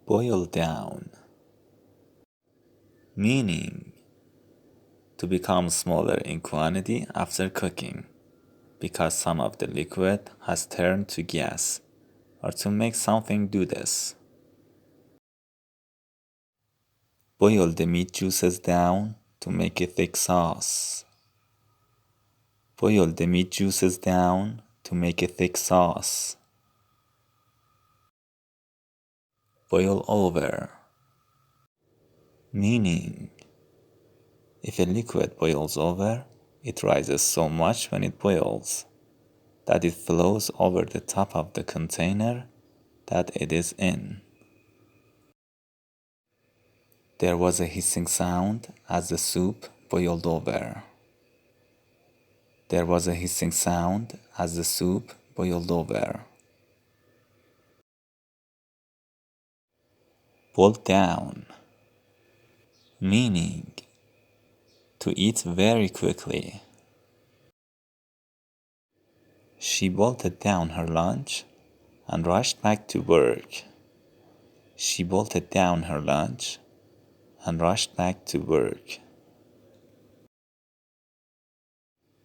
Boil down, meaning to become smaller in quantity after cooking, because some of the liquid has turned to gas, or to make something do this. Boil the meat juices down to make a thick sauce. Boil the meat juices down to make a thick sauce. Boil over, meaning if a liquid boils over, it rises so much when it boils that it flows over the top of the container that it is in. There was a hissing sound as the soup boiled over. There was a hissing sound as the soup boiled over. Boiled down, meaning to eat very quickly. She bolted down her lunch and rushed back to work. She bolted down her lunch and rushed back to work.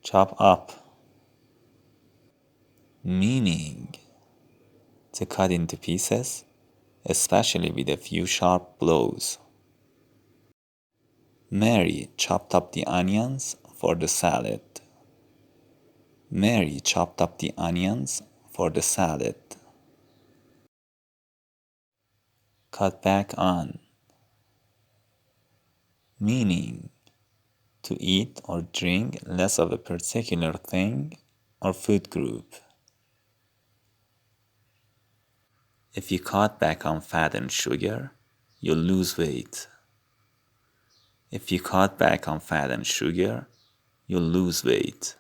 Chop up, meaning to cut into pieces, especially with a few sharp blows. Mary chopped up the onions for the salad. Mary chopped up the onions for the salad. Cut back on, meaning to eat or drink less of a particular thing or food group. If you cut back on fat and sugar, you'll lose weight. If you cut back on fat and sugar, you'll lose weight.